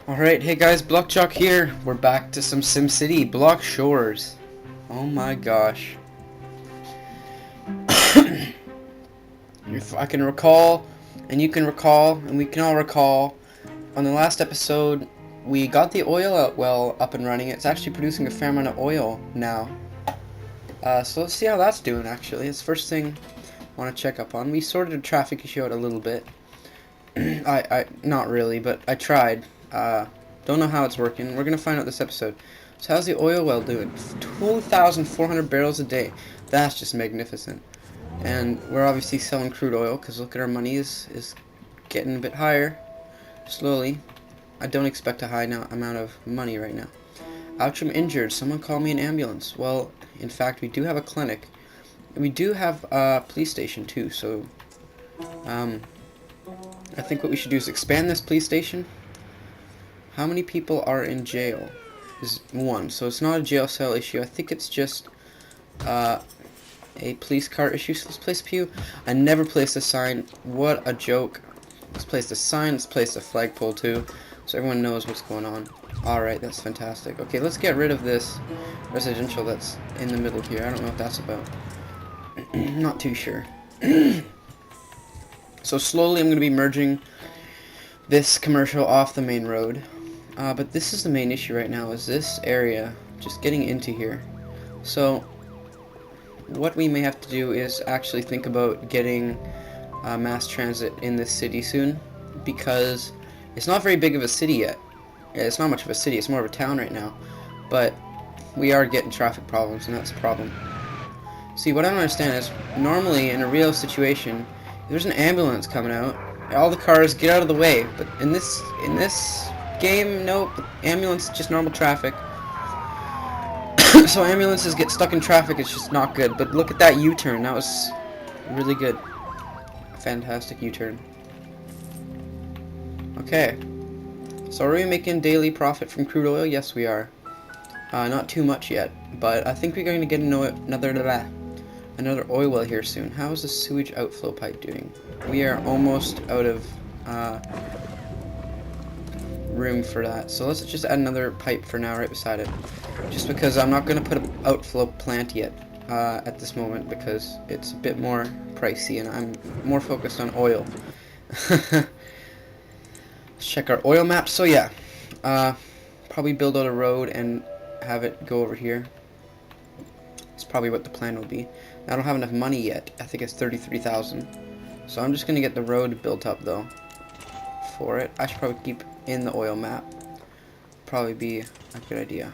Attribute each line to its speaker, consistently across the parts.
Speaker 1: Alright, hey guys, blockjok here. We're back to some SimCity Block Shores. Oh my gosh. If I can recall, and you can recall, and we can all recall, on the last episode, we got the oil well up and running. It's actually producing a fair amount of oil now. So let's see how that's doing, actually. It's the first thing I want to check up on. We sorted a traffic issue out a little bit. Not really, but I tried. Don't know how it's working. We're going to find out this episode. So how's the oil well doing? 2,400 barrels a day. That's just magnificent. And we're obviously selling crude oil, because look at our money is getting a bit higher. Slowly. I don't expect a high amount of money right now. Ouch, I'm injured. Someone call me an ambulance. Well, in fact, we do have a clinic. And we do have a police station, too, so... I think what we should do is expand this police station. How many people are in jail? Is one, so it's not a jail cell issue. I think it's just a police car issue. So let's place a pew. I never placed a sign. What a joke. Let's place a sign. Let's place a flagpole too, so everyone knows what's going on. Alright, that's fantastic. Okay, let's get rid of this residential that's in the middle here. I don't know what that's about. Not too sure. So slowly I'm going to be merging this commercial off the main road. But this is the main issue right now, is this area, just getting into here. So what we may have to do is actually think about getting mass transit in this city soon, because it's not very big of a city yet. It's not much of a city, it's more of a town right now. But we are getting traffic problems, and that's a problem. See, what I don't understand is, normally in a real situation, there's an ambulance coming out, all the cars get out of the way, but in this game, nope, ambulance is just normal traffic. So ambulances get stuck in traffic, it's just not good. But look at that U-turn, that was really good. Fantastic U-turn. Okay, so are we making daily profit from crude oil? Yes, we are. Not too much yet, but I think we're going to get another oil well here soon. How is the sewage outflow pipe doing? We are almost out of room for that, so let's just add another pipe for now right beside it, just because I'm not going to put an outflow plant yet at this moment, because it's a bit more pricey and I'm more focused on oil. Let's check our oil map. So yeah, probably build out a road and have it go over here. It's probably what the plan will be. I don't have enough money yet. I think it's 33,000. So I'm just going to get the road built up though for it. I should probably keep in the oil map. Probably be a good idea.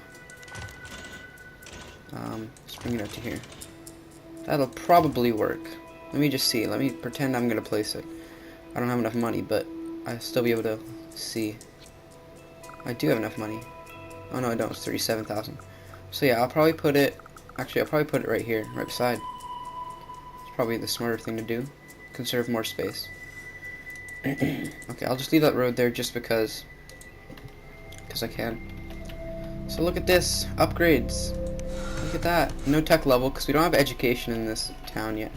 Speaker 1: Let's bring it out to here. That'll probably work. Let me just see. Let me pretend I'm going to place it. I don't have enough money, but I'll still be able to see. I do have enough money. Oh no, I don't. It's 37,000. So yeah, I'll probably put it... Actually, I'll probably put it right here, right beside. It's probably the smarter thing to do. Conserve more space. Okay, I'll just leave that road there just because I can. So look at this. Upgrades. Look at that. No tech level, because we don't have education in this town yet.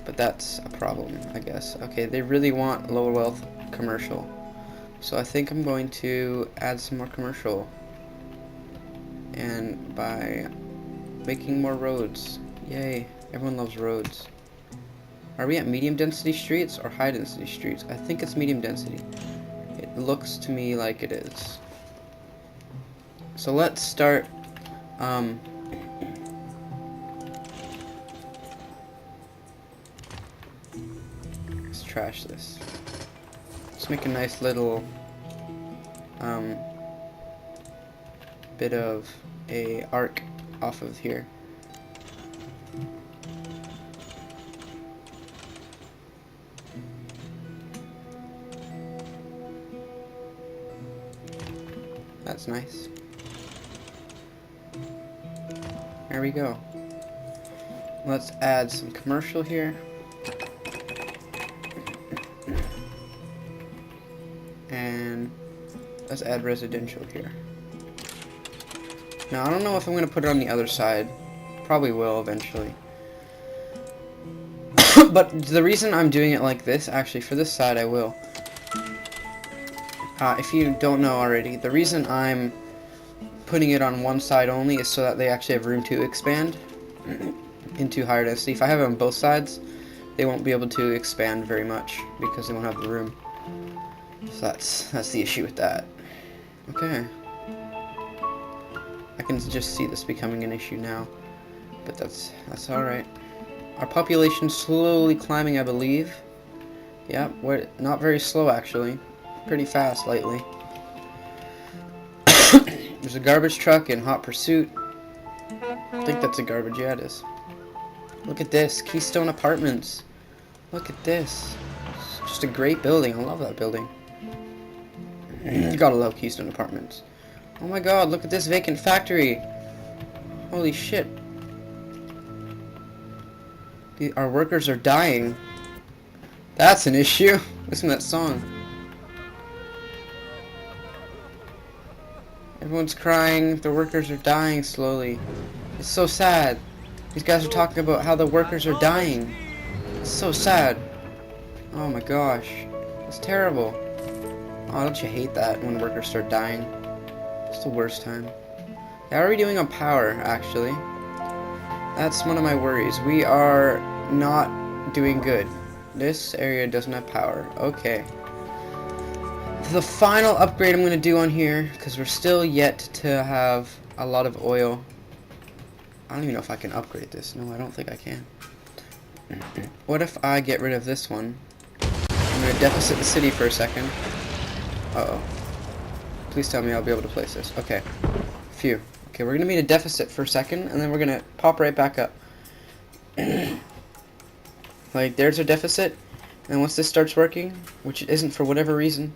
Speaker 1: But that's a problem, I guess. Okay, they really want lower wealth commercial. So I think I'm going to add some more commercial. And by making more roads. Yay. Everyone loves roads. Are we at medium density streets or high density streets? I think it's medium density. It looks to me like it is. So let's start let's trash this. Let's make a nice little bit of a arc off of here. That's nice. There we go. Let's add some commercial here. And let's add residential here. Now, I don't know if I'm going to put it on the other side. Probably will eventually. But the reason I'm doing it like this, actually, for this side I will. If you don't know already, the reason I'm putting it on one side only is so that they actually have room to expand into higher density. If I have it on both sides, they won't be able to expand very much because they won't have the room. So that's the issue with that. Okay. I can just see this becoming an issue now, but that's alright. Our population's slowly climbing, I believe. Yeah, we're not very slow actually. Pretty fast lately. There's a garbage truck in hot pursuit. I think that's a garbage, yeah it is. Look at this, Keystone Apartments. Look at this. It's just a great building, I love that building. You gotta love Keystone Apartments. Oh my god, look at this vacant factory. Holy shit. Our workers are dying. That's an issue. Listen to that song. Everyone's crying. The workers are dying slowly. It's so sad. These guys are talking about how the workers are dying. It's so sad. Oh my gosh. It's terrible. Oh, don't you hate that when workers start dying? It's the worst time. How are we doing on power, actually? That's one of my worries. We are not doing good. This area doesn't have power. Okay. The final upgrade I'm going to do on here, because we're still yet to have a lot of oil. I don't even know if I can upgrade this. No, I don't think I can. What if I get rid of this one? I'm going to deficit the city for a second. Uh-oh. Please tell me I'll be able to place this. Okay. Phew. Okay, we're going to be in a deficit for a second, and then we're going to pop right back up. Like, there's our deficit, and once this starts working, which it isn't for whatever reason,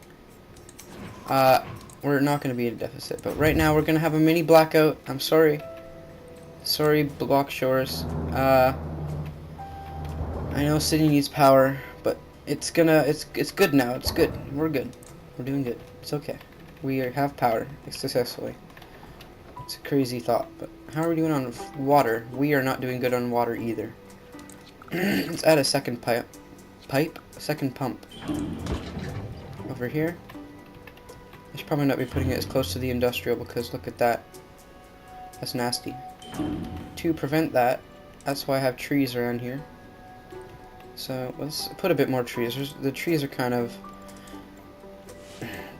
Speaker 1: we're not going to be in a deficit. But right now, we're going to have a mini blackout. I'm sorry. Sorry, Block Shores. I know city needs power, but it's good now. It's good. We're good. We're doing good. It's okay. We have power successfully. It's a crazy thought, but how are we doing on water? We are not doing good on water either. Let's add a second second pump. Over here. I should probably not be putting it as close to the industrial because look at that. That's nasty. To prevent that, that's why I have trees around here. So let's put a bit more trees. The trees are kind of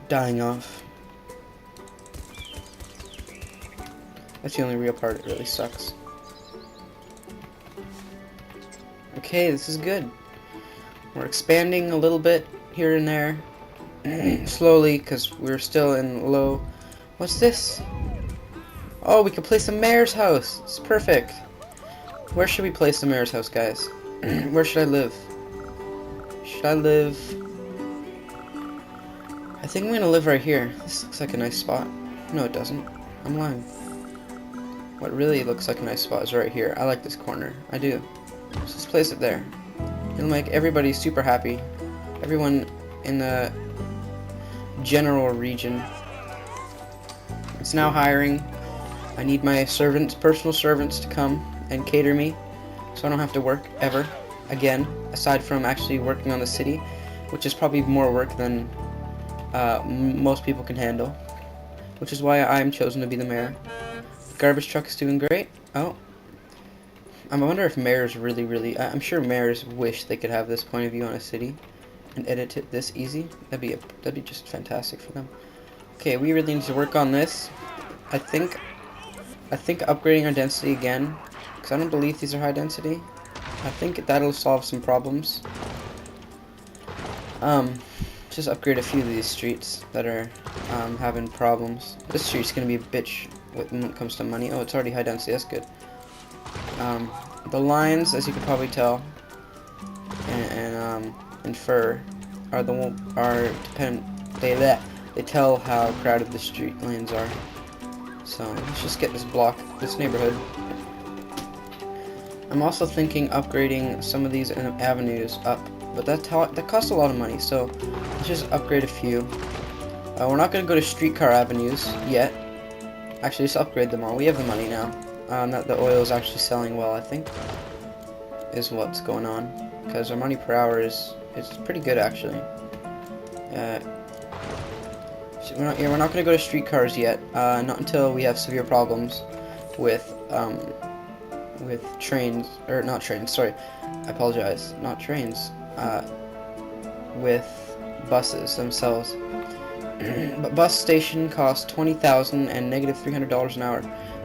Speaker 1: dying off. That's the only real part. It really sucks. Okay, this is good. We're expanding a little bit here and there. Slowly, because we're still in low... What's this? Oh, we can place the mayor's house. It's perfect. Where should we place the mayor's house, guys? Where should I live? Should I live... I think I'm going to live right here. This looks like a nice spot. No, it doesn't. I'm lying. What really looks like a nice spot is right here. I like this corner. I do. Let's just place it there. It'll make everybody super happy. Everyone in the general region. It's now hiring. I need my servants, personal servants, to come and cater me, so I don't have to work ever again, aside from actually working on the city, which is probably more work than most people can handle, which is why I'm chosen to be the mayor. The garbage truck is doing great. Oh. I wonder if mayors really... I'm sure mayors wish they could have this point of view on a city and edit it this easy. That'd be just fantastic for them. Okay, we really need to work on this. I think upgrading our density again, because I don't believe these are high density. I think that'll solve some problems. Just upgrade a few of these streets that are having problems. This street's gonna be a bitch when it comes to money. Oh, it's already high density. That's good. The lines, as you can probably tell, and infer, they tell how crowded the street lanes are. So let's just get this neighborhood. I'm also thinking upgrading some of these avenues up, but that costs a lot of money. So let's just upgrade a few. We're not going to go to streetcar avenues yet. Actually, just upgrade them all. We have the money now. That the oil is actually selling well, I think, is what's going on, because our money per hour is pretty good actually. So we're not going to go to streetcars yet. Not until we have severe problems with trains, or not trains. Sorry, I apologize. Not trains. With buses themselves. But bus station costs $20,000 and negative $300 an hour.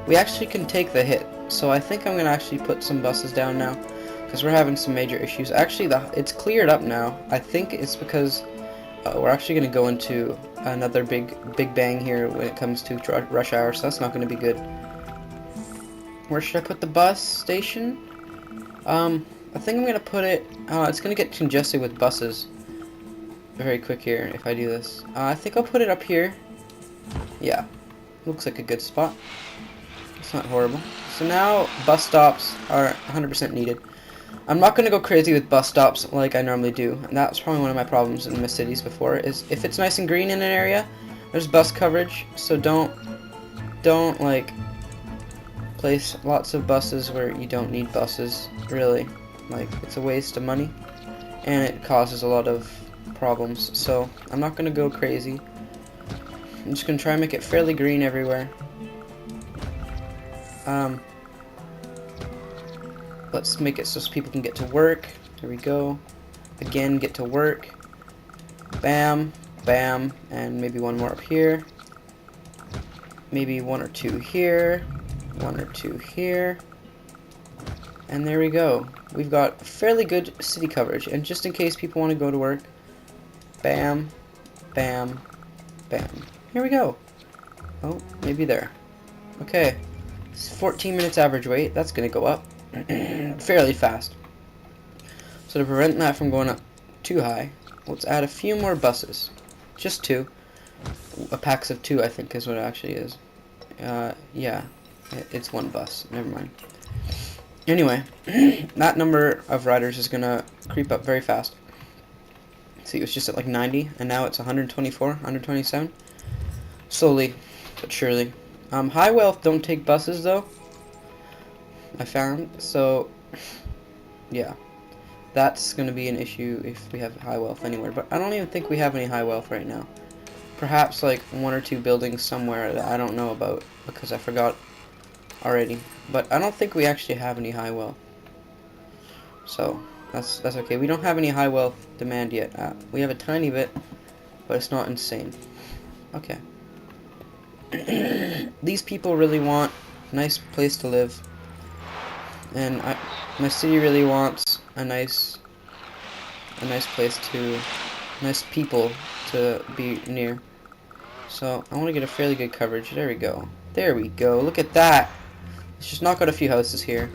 Speaker 1: We actually can take the hit, so I think I'm gonna actually put some buses down now, because we're having some major issues. Actually, it's cleared up now. I think it's because we're actually gonna go into another big bang here when it comes to rush hour, so that's not gonna be good. Where should I put the bus station? I think I'm gonna put it. It's gonna get congested with buses very quick here if I do this. I think I'll put it up here. Yeah, looks like a good spot. It's not horrible. So now bus stops are 100% needed. I'm not going to go crazy with bus stops like I normally do, and that's probably one of my problems in the cities before, is if it's nice and green in an area, there's bus coverage, so don't like place lots of buses where you don't need buses, really. Like, it's a waste of money, and it causes a lot of problems, so I'm not going to go crazy. I'm just going to try and make it fairly green everywhere. Let's make it so people can get to work. There we go. Again, get to work. Bam, bam, and maybe one more up here. Maybe one or two here. One or two here. And there we go. We've got fairly good city coverage. And just in case people want to go to work, bam, bam, bam. Here we go. Oh, maybe there. Okay. It's 14 minutes average wait. That's going to go up fairly fast. So to prevent that from going up too high, let's add a few more buses. Just two. Packs of two, I think, is what it actually is. Yeah. It's one bus. Never mind. Anyway, that number of riders is going to creep up very fast. See, it was just at like 90, and now it's 124, 127. Slowly, but surely. High wealth don't take buses, though, I found, so, yeah. That's going to be an issue if we have high wealth anywhere, but I don't even think we have any high wealth right now. Perhaps, like, one or two buildings somewhere that I don't know about, because I forgot already. But I don't think we actually have any high wealth. So, that's okay. We don't have any high wealth demand yet. We have a tiny bit, but it's not insane. Okay. These people really want a nice place to live, and my city really wants a nice place to, nice people to be near. So I want to get a fairly good coverage. There we go. There we go. Look at that. Let's just knock out a few houses here.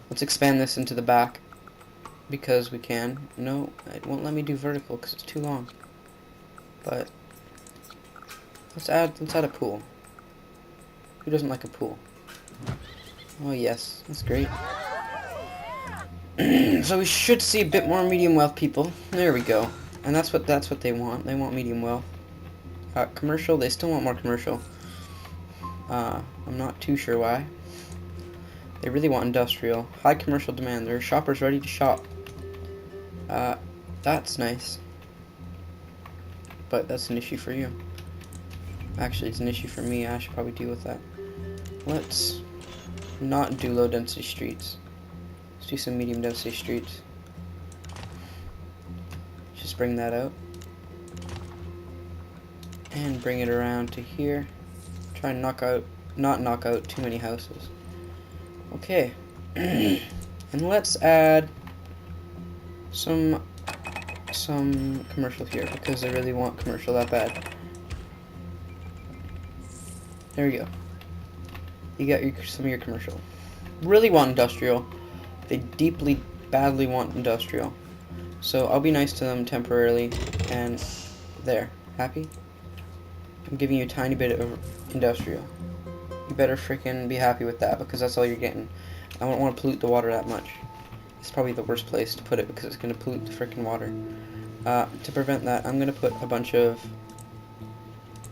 Speaker 1: Let's expand this into the back because we can. No, it won't let me do vertical because it's too long. But let's add a pool. Who doesn't like a pool? Oh yes, that's great. So we should see a bit more medium wealth people. There we go. And that's what they want. They want medium wealth. Commercial, they still want more commercial. I'm not too sure why. They really want industrial. High commercial demand. There are shoppers ready to shop. That's nice. But that's an issue for you. Actually, it's an issue for me. I should probably deal with that. Let's not do low density streets. Let's do some medium density streets. Just bring that out. And bring it around to here. Try and not knock out too many houses. Okay. And let's add some commercial here because I really want commercial that bad. There we go. You got some of your commercial. Really want industrial. They deeply, badly want industrial. So I'll be nice to them temporarily, and there. Happy? I'm giving you a tiny bit of industrial. You better freaking be happy with that, because that's all you're getting. I don't want to pollute the water that much. It's probably the worst place to put it, because it's going to pollute the freaking water. To prevent that, I'm going to put a bunch of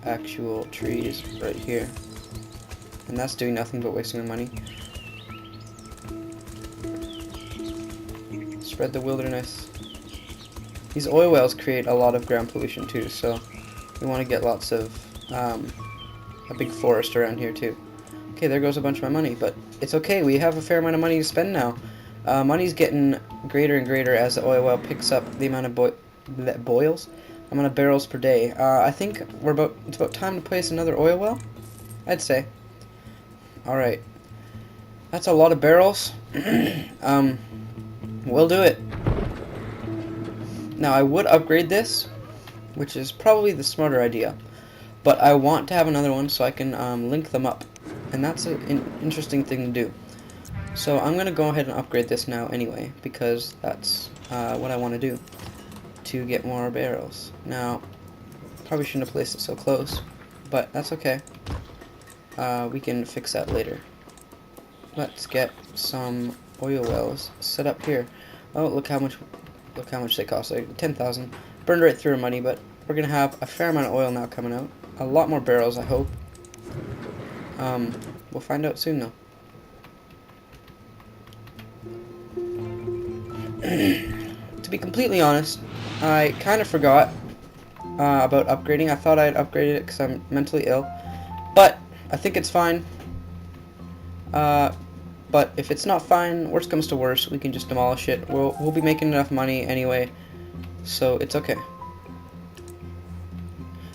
Speaker 1: actual trees right here. And that's doing nothing but wasting my money. Spread the wilderness. These oil wells create a lot of ground pollution too, so We want to get lots of, a big forest around here too. Okay, there goes a bunch of my money, but it's okay, we have a fair amount of money to spend now. Money's getting greater and greater as the oil well picks up the amount of amount of barrels per day. I think it's about time to place another oil well, I'd say. Alright. That's a lot of barrels. We'll do it. Now, I would upgrade this, which is probably the smarter idea. But I want to have another one so I can link them up. And that's an interesting thing to do. So I'm going to go ahead and upgrade this now anyway, because that's what I want to do to get more barrels. Now, probably shouldn't have placed it so close, but that's okay. We can fix that later. Let's get some oil wells set up here. Oh, look how much they cost. Like 10,000. Burned right through our money, but we're gonna have a fair amount of oil now coming out. A lot more barrels, I hope. We'll find out soon though. To be completely honest, I kind of forgot about upgrading. I thought I had upgraded it because I'm mentally ill, but I think it's fine. But if it's not fine, worst comes to worst, we can just demolish it. We'll be making enough money anyway, so it's okay.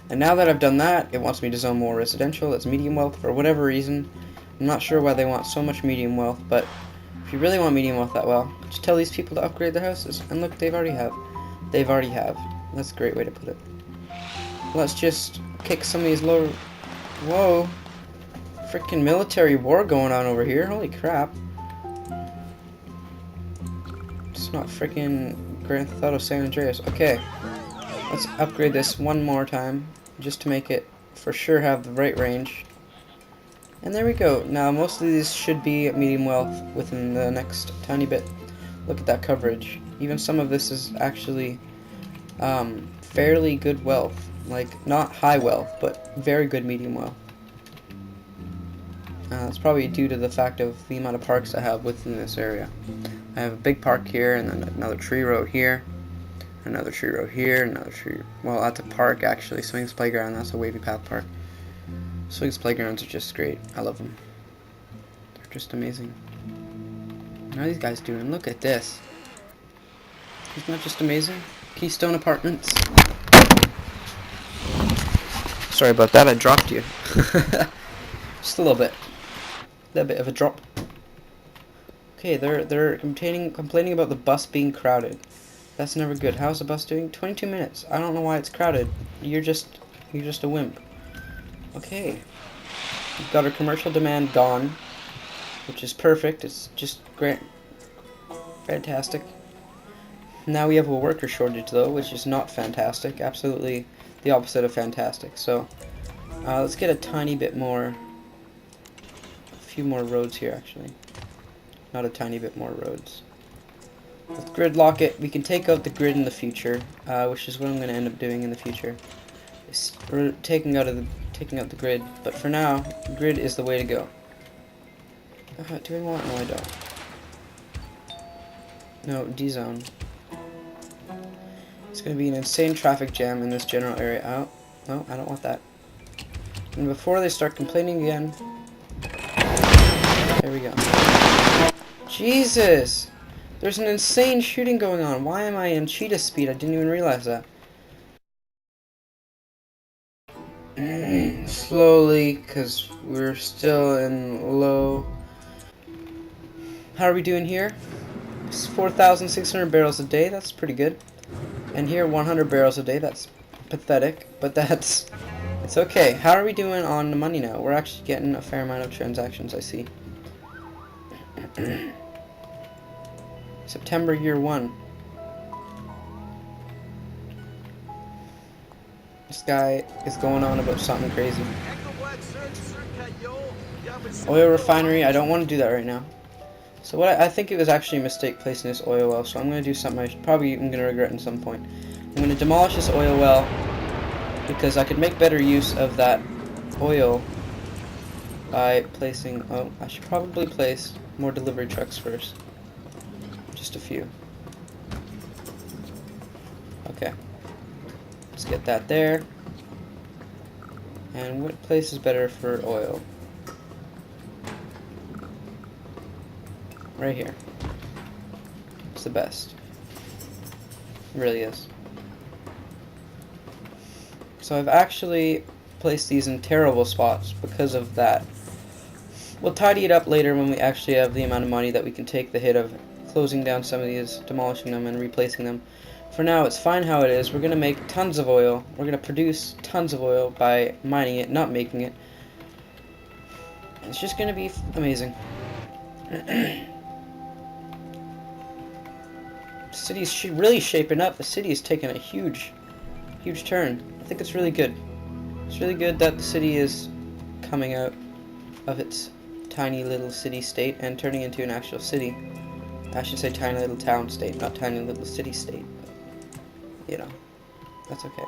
Speaker 1: And now that I've done that, it wants me to zone more residential. It's medium wealth for whatever reason. I'm not sure why they want so much medium wealth, but if you really want medium wealth that well, just tell these people to upgrade their houses. And look, they already have. That's a great way to put it. Let's just kick some of these lower... Whoa. Freaking military war going on over here. Holy crap. It's not freaking Grand Theft Auto San Andreas. Okay. Let's upgrade this one more time, just to make it for sure have the right range. And there we go. Now most of these should be at medium wealth within the next tiny bit. Look at that coverage. Even some of this is actually fairly good wealth. Like, not high wealth, but very good medium wealth. It's probably due to the fact of the amount of parks I have within this area. I have a big park here, and then another tree road here, another tree road here, another tree... Well, that's a park, actually. Swings Playground, that's a wavy path park. Swings Playgrounds are just great. I love them. They're just amazing. How are these guys doing? Look at this. Isn't that just amazing? Keystone Apartments. Sorry about that, I dropped you. Just a little bit. A bit of a drop. Okay, they're complaining about the bus being crowded. That's never good. How's the bus doing? 22 minutes. I don't know why it's crowded. You're just a wimp. Okay. We've got our commercial demand gone, which is perfect. It's just great. Fantastic. Now we have a worker shortage though, which is not fantastic. Absolutely the opposite of fantastic. So let's get a tiny bit more. Few more roads here actually. Not a tiny bit more roads. Let's gridlock it. We can take out the grid in the future, which is what I'm going to end up doing in the future. We're taking out the grid, but for now, grid is the way to go. Do I want? No, I don't. No, D-zone. It's going to be an insane traffic jam in this general area. Oh, no, I don't want that. And before they start complaining again, there we go. Jesus! There's an insane shooting going on. Why am I in cheetah speed? I didn't even realize that. Slowly, because we're still in low. How are we doing here? 4,600 barrels a day. That's pretty good. And here, 100 barrels a day. That's pathetic, but it's okay. How are we doing on the money now? We're actually getting a fair amount of transactions, I see. September year 1. This guy is going on about something crazy. Oil refinery, I don't want to do that right now. So I think it was actually a mistake placing this oil well, so I'm going to do something I probably am going to regret at some point. I'm going to demolish this oil well because I could make better use of that oil by placing... Oh, I should probably place more delivery trucks first. Just a few. Okay. Let's get that there. And what place is better for oil? Right here. It's the best. It really is. So I've actually placed these in terrible spots because of that. We'll tidy it up later when we actually have the amount of money that we can take the hit of closing down some of these, demolishing them, and replacing them. For now, it's fine how it is. We're going to make tons of oil. We're going to produce tons of oil by mining it, not making it. It's just going to be amazing. The city's really shaping up. The city is taking a huge turn. I think it's really good. It's really good that the city is coming out of its tiny little city state and turning into an actual city. I should say tiny little town state, not tiny little city state. But, you know, that's okay.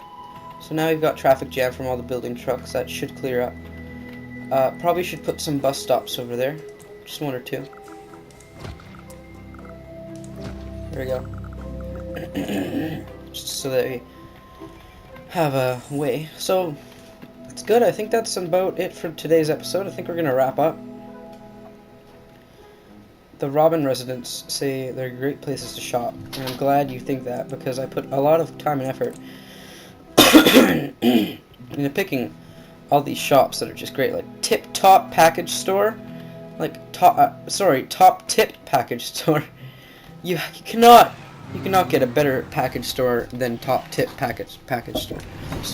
Speaker 1: So now we've got traffic jam from all the building trucks. That should clear up. Probably should put some bus stops over there. Just one or two. There we go. Just so that we have a way. So that's good. I think that's about it for today's episode. I think we're gonna wrap up. The Robin residents say they're great places to shop, and I'm glad you think that because I put a lot of time and effort into picking all these shops that are just great, like Tip Top Package Store, like Top Tip Package Store. You cannot get a better package store than Top Tip Package Store.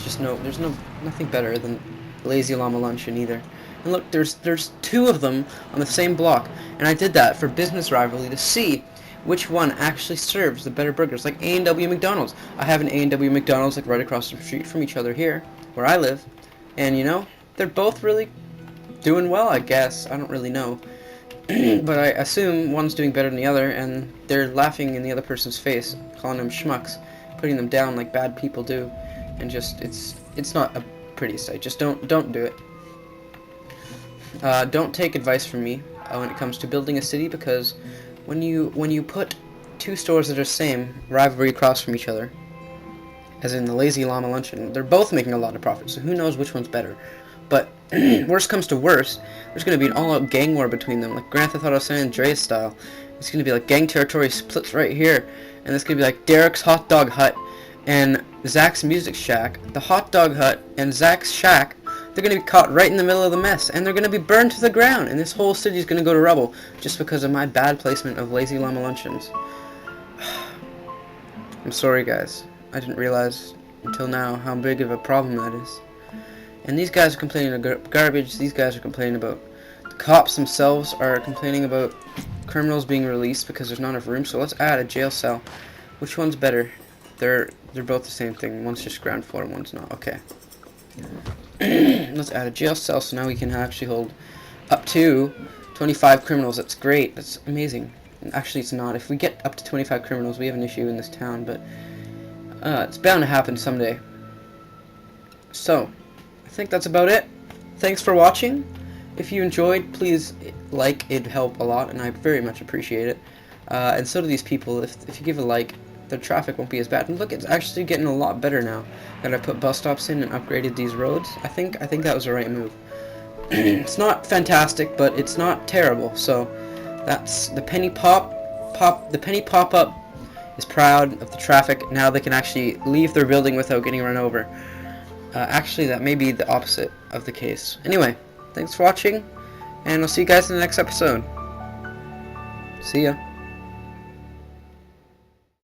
Speaker 1: There's nothing better than Lazy Llama Luncheon either. And look, there's two of them on the same block, and I did that for business rivalry to see which one actually serves the better burgers, like A&W McDonald's. I have an A&W McDonald's like right across the street from each other here, where I live, and you know, they're both really doing well, I guess. I don't really know. But I assume one's doing better than the other, and they're laughing in the other person's face, calling them schmucks, putting them down like bad people do, and just it's not a pretty sight. Just don't do it. Don't take advice from me when it comes to building a city, because when you put two stores that are same rivalry across from each other, as in the Lazy Llama Luncheon, they're both making a lot of profit. So who knows which one's better? But worst comes to worst, there's going to be an all-out gang war between them, like Grand Theft Auto San Andreas style. It's going to be like gang territory splits right here, and it's going to be like Derek's Hot Dog Hut and Zach's Music Shack. The Hot Dog Hut and Zach's Shack, they're going to be caught right in the middle of the mess, and they're going to be burned to the ground, and this whole city is going to go to rubble just because of my bad placement of Lazy Llama Luncheons. I'm sorry, guys. I didn't realize until now how big of a problem that is. And these guys are complaining about garbage. These guys are complaining about the cops themselves are complaining about criminals being released because there's not enough room. So let's add a jail cell. Which one's better? They're both the same thing. One's just ground floor and one's not. Okay. Let's add a jail cell so now we can actually hold up to 25 criminals. That's great. That's amazing. Actually, it's not. If we get up to 25 criminals, we have an issue in this town, but it's bound to happen someday. So I think that's about it. Thanks for watching. If you enjoyed, please like. It'd help a lot, and I very much appreciate it. And so do these people. If you give a like, the traffic won't be as bad. And look, it's actually getting a lot better now that I put bus stops in and upgraded these roads. I think that was the right move. It's not fantastic, but it's not terrible. So that's the penny pop. The penny pop-up is proud of the traffic. Now they can actually leave their building without getting run over. Actually, that may be the opposite of the case. Anyway, thanks for watching, and I'll see you guys in the next episode. See ya.